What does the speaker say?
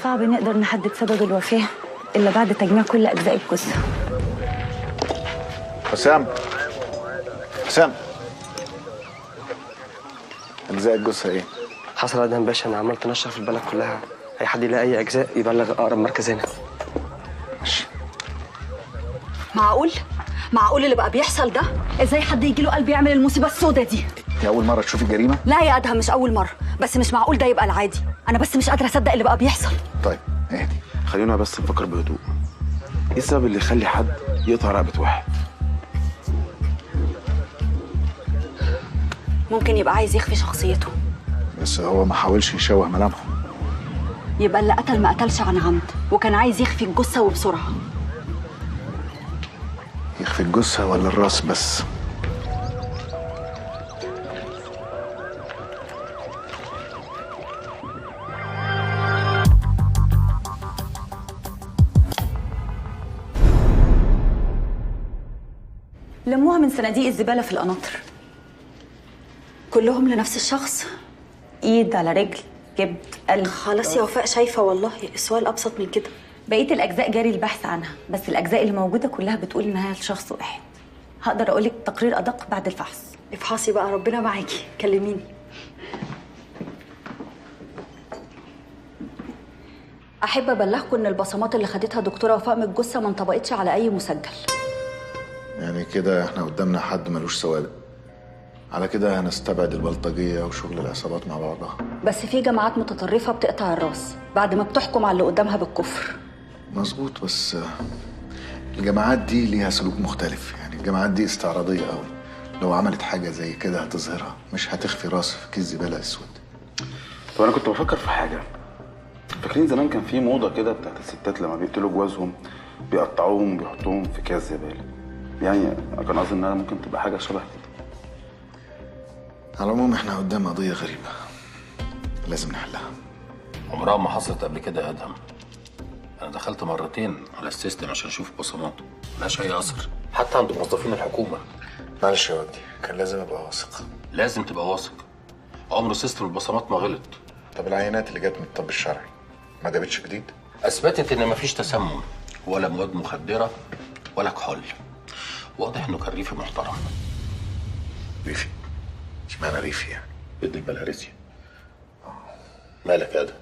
صعب نقدر نحدد سبب الوفاة إلا بعد تجميع كل أجزاء الجثة. حسام، أجزاء الجثة إيه؟ حصل ادهم باشا، انا عملت نشر في البلد كلها، اي حد يلاقي اي اجزاء يبلغ اقرب مركز هنا. ماشي. معقول اللي بقى بيحصل ده؟ ازاي حد يجي له قلب يعمل المصيبه السوداء دي؟ دي أول مرة تشوفي الجريمة؟ لا يا ادهم مش اول مره، بس مش معقول ده يبقى العادي. انا بس مش قادره اصدق اللي بقى بيحصل. طيب اهدي. خلينا بس نفكر بهدوء. ايه السبب اللي يخلي حد يقطع رقبة واحد؟ ممكن يبقى عايز يخفي شخصيته، بس هو ما حاولش يشوه ملامحه. يبقى اللي قتل ما قتلش عن عمد وكان عايز يخفي الجثه وبسرعه. يخفي الجثة ولا الراس بس؟ لموها من صناديق الزبالة في القناطر. كلهم لنفس الشخص؟ إيد على رجل، كبد، قلب. خلاص يا وفاء، شايفه والله السؤال ابسط من كده. بقية الأجزاء جاري البحث عنها، بس الأجزاء اللي موجودة كلها بتقول إنها لشخص واحد. هقدر أقولك تقرير أدق بعد الفحص. افحصي بقى، ربنا معاكي، كلميني. احب ابلغكم ان البصمات اللي خدتها دكتوره وفاء من الجثه ما انطبقتش على اي مسجل. يعني كده احنا قدامنا حد ملوش سوابق. على كده هنستبعد البلطجية وشغل العصابات مع بعضها. بس في جماعات متطرفه بتقطع الراس بعد ما بتحكم على اللي قدامها بالكفر. مظبوط، بس الجماعات دي ليها سلوك مختلف. يعني الجماعات دي استعراضية قوي. لو عملت حاجة زي كده هتظهرها، مش هتخفي راس في كيس زبالة اسود. طب انا كنت بفكر في حاجة. فاكرين زمان كان في موضة كده بتاعت الستات لما بيقتلوا جوازهم بيقطعوهم وبيحطوهم في كاس زبالة. يعني كان قصدي انها ممكن تبقى حاجة شبه كده. على العموم احنا قدام قضية غريبة لازم نحلها. عمرها ما حصلت قبل كده يا ادهم. انا دخلت مرتين على السيستم عشان اشوف بصمات، ملهاش اي اثر حتى عند موظفين الحكومه. معلش يا وجدي، كان لازم ابقى واثق. لازم تبقى واثق، عمر سيستم البصمات ما غلط. طب العينات اللي جت من الطب الشرعي ما جابتش جديد؟ اثبتت ان مفيش تسمم ولا مواد مخدره ولا كحول. واضح انه كان ريفي محترم. ريفي؟ اشمعنى ريفي يعني؟ ابن البلهارسيا. مالك يا ادهم؟